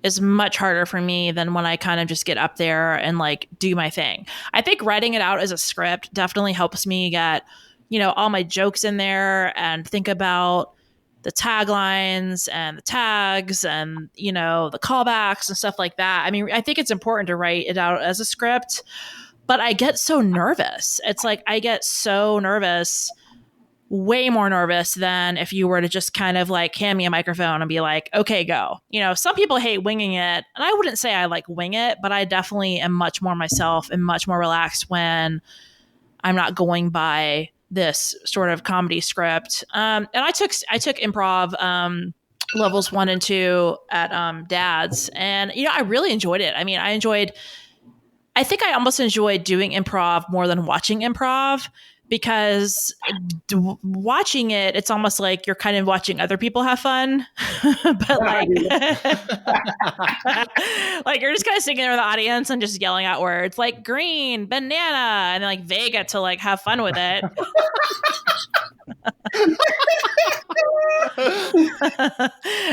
is much harder for me than when I kind of just get up there and like do my thing. I think writing it out as a script definitely helps me get, you know, all my jokes in there and think about the taglines and the tags and, you know, the callbacks and stuff like that. I mean, I think it's important to write it out as a script, but I get so nervous. It's like I get so nervous, way more nervous than if you were to just kind of like hand me a microphone and be like, okay, go. You know, some people hate winging it. And I wouldn't say I like wing it, but I definitely am much more myself and much more relaxed when I'm not going by this sort of comedy script. And I took improv levels 1 and 2 at Dad's. And, you know, I really enjoyed it. I mean, I think I almost enjoyed doing improv more than watching improv, because watching it, it's almost like you're kind of watching other people have fun, but like, like you're just kind of sitting there in the audience and just yelling out words like green, banana, and like they get to like have fun with it.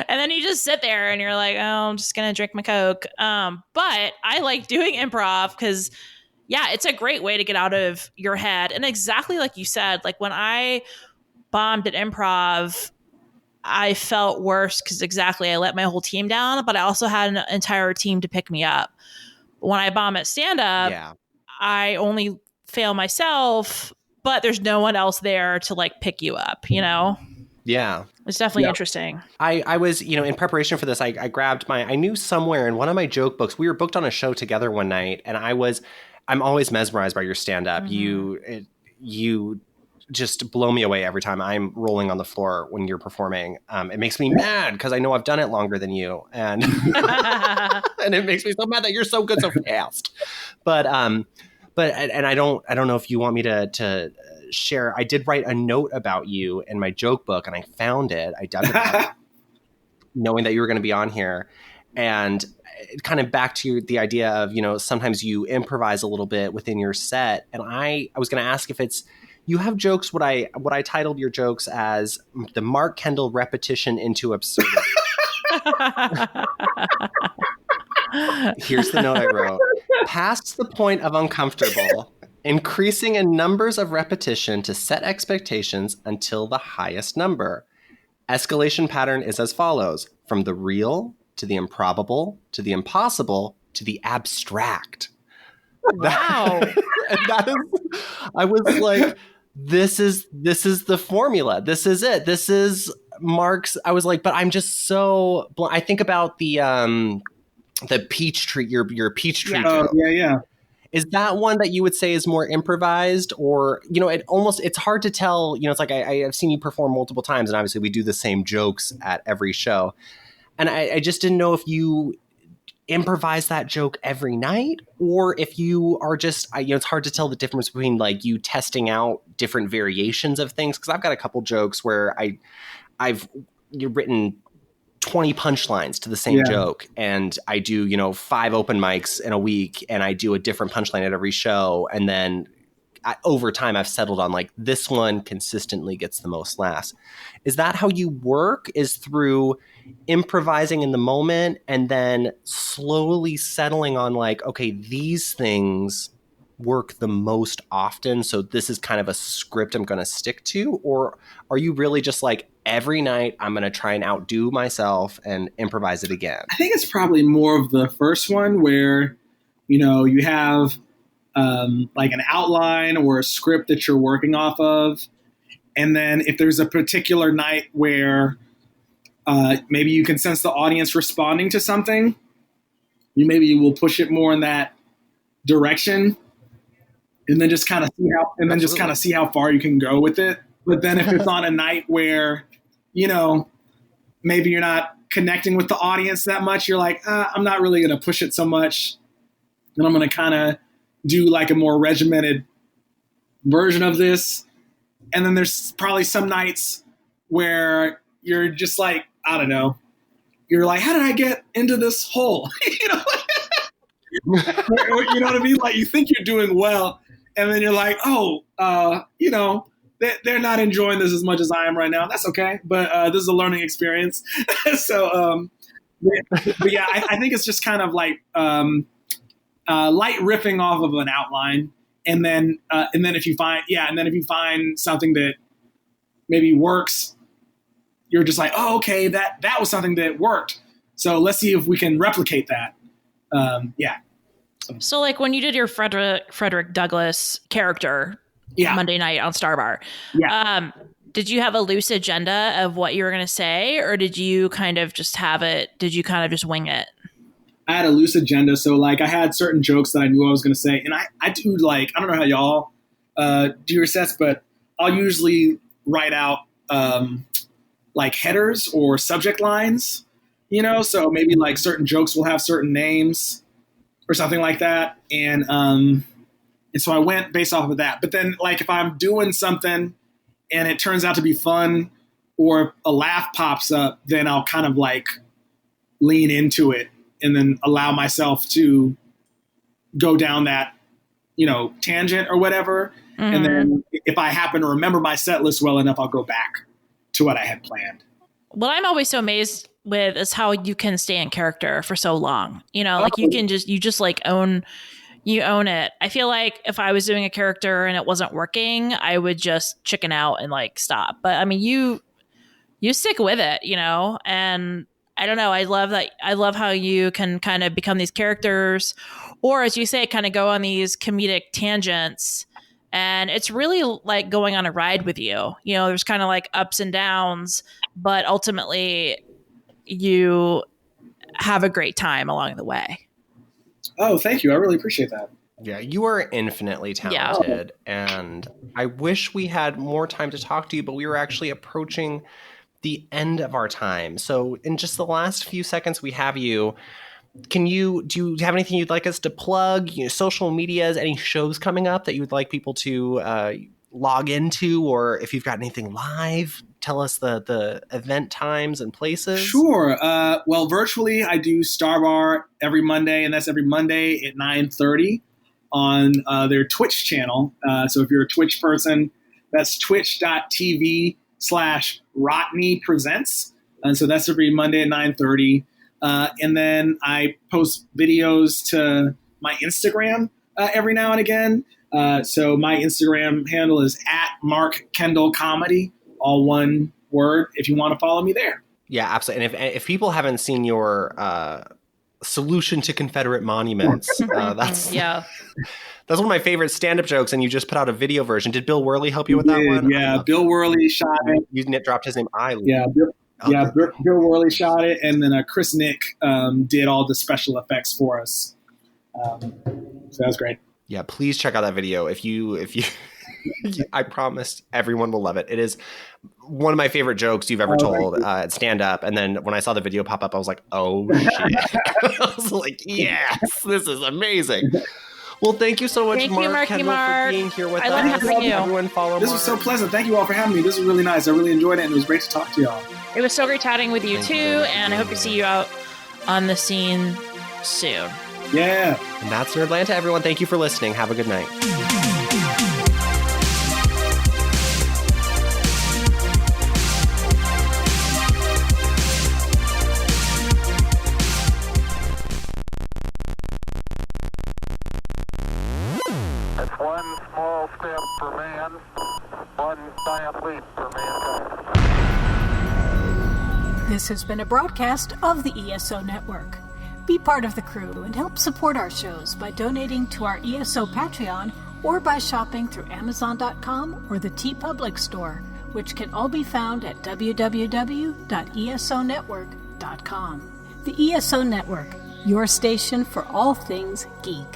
And then you just sit there and you're like, oh, I'm just gonna drink my Coke. But I like doing improv because, yeah, it's a great way to get out of your head. And exactly like you said, like when I bombed at improv, I felt worse because exactly I let my whole team down, but I also had an entire team to pick me up. When I bomb at stand up, I only fail myself, but there's no one else there to like pick you up, you know? Yeah. It's definitely interesting. I was, in preparation for this, I grabbed I knew somewhere in one of my joke books, we were booked on a show together one night, and I'm always mesmerized by your stand-up. Mm-hmm. You just blow me away every time I'm rolling on the floor when you're performing. It makes me mad because I know I've done it longer than you, and and it makes me so mad that you're so good so fast. But I don't know if you want me to share. I did write a note about you in my joke book, and I found it. I dug it up, knowing that you were going to be on here, and kind of back to the idea of sometimes you improvise a little bit within your set. And I was going to ask if it's you have jokes. What I titled your jokes as the Mark Kendall repetition into absurdity. Here's the note I wrote. Past the point of uncomfortable, increasing in numbers of repetition to set expectations until the highest number. Escalation pattern is as follows: from the real to the improbable to the impossible to the abstract. Wow. That is, I was like, this is the formula. This is it. This is Mark's. I was like, but I'm just so. I think about the peach tree. Your peach tree. Joke. Yeah. Is that one that you would say is more improvised, or it's hard to tell. It's like I've seen you perform multiple times, and obviously we do the same jokes at every show, and I just didn't know if you improvise that joke every night, or if you are just it's hard to tell the difference between like you testing out different variations of things, because I've got a couple jokes where I've written 20 punchlines to the same joke, and I do 5 open mics in a week, and I do a different punchline at every show, and then over time I've settled on like this one consistently gets the most laughs. Is that how you work? Is through improvising in the moment and then slowly settling on like, okay, these things work the most often, so this is kind of a script I'm going to stick to? Or are you really just like, every night I'm going to try and outdo myself and improvise it again? I think it's probably more of the first one where, you have like an outline or a script that you're working off of. And then if there's a particular night where maybe you can sense the audience responding to something, you will push it more in that direction, and then just kind of see how far you can go with it. But then if it's on a night where, maybe you're not connecting with the audience that much, you're like, I'm not really going to push it so much. And I'm going to kind of do like a more regimented version of this. And then there's probably some nights where you're just like, I don't know. You're like, how did I get into this hole? You know what I mean? Like you think you're doing well, and then you're like, they're not enjoying this as much as I am right now. That's okay. But this is a learning experience. So, but yeah, I think it's just kind of like light riffing off of an outline. And then if you find something that maybe works, you're just like, oh, okay, that was something that worked. So let's see if we can replicate that. So like when you did your Frederick Douglass character Monday night on Starbar, did you have a loose agenda of what you were going to say, or did you kind of just wing it? I had a loose agenda. So like I had certain jokes that I knew I was going to say. And I do like, I don't know how y'all do your sets, but I'll usually write out like headers or subject lines, so maybe like certain jokes will have certain names or something like that. And so I went based off of that. But then like if I'm doing something and it turns out to be fun or a laugh pops up, then I'll kind of like lean into it and then allow myself to go down that, tangent or whatever. Mm-hmm. And then if I happen to remember my set list well enough, I'll go back to what I had planned. What I'm always so amazed with is how you can stay in character for so long. Like you just like own it. I feel like if I was doing a character and it wasn't working, I would just chicken out and like stop. But I mean, you you stick with it, you know? And I don't know. I love how you can kind of become these characters, or as you say, kind of go on these comedic tangents. And it's really like going on a ride with you. You know, there's kind of like ups and downs, but ultimately you have a great time along the way. Oh, thank you. I really appreciate that. Yeah, you are infinitely talented, and I wish we had more time to talk to you, but we were actually approaching the end of our time. So in just the last few seconds we have you, do you have anything you'd like us to plug? You know, social medias, any shows coming up that you would like people to log into, or if you've got anything live, tell us the event times and places. Sure. Well, virtually I do Star Bar every Monday, and that's every Monday at 9:30 on their Twitch channel. So if you're a Twitch person, that's twitch.tv/Rotney Presents. And so that's every Monday at 9:30. And then I post videos to my Instagram every now and again. So my Instagram handle is @Mark Kendall Comedy, all one word, if you want to follow me there. Yeah, absolutely. And if people haven't seen your solution to Confederate monuments, that's one of my favorite stand-up jokes, and you just put out a video version. Did Bill Worley help you with that one? Yeah, Bill Worley shot it. You dropped his name. Bill Worley shot it, and then Chris Nick did all the special effects for us. So that was great. Yeah, please check out that video. If you I promise everyone will love it. It is one of my favorite jokes you've ever told at stand-up. And then when I saw the video pop up, I was like, oh, shit. I was like, yes, this is amazing. Well, thank you so much, Mark Kendall, for being here with us. I love having you. Everyone follow This was so pleasant. Thank you all for having me. This was really nice. I really enjoyed it, and it was great to talk to y'all. It was so great chatting with you, too. And I hope to see you out on the scene soon. Yeah. And that's NerdLanta, everyone. Thank you for listening. Have a good night. That's one small step for man, one giant leap for mankind. This has been a broadcast of the ESO Network. Be part of the crew and help support our shows by donating to our ESO Patreon or by shopping through Amazon.com or the TeePublic store, which can all be found at www.esonetwork.com. The ESO Network, your station for all things geek.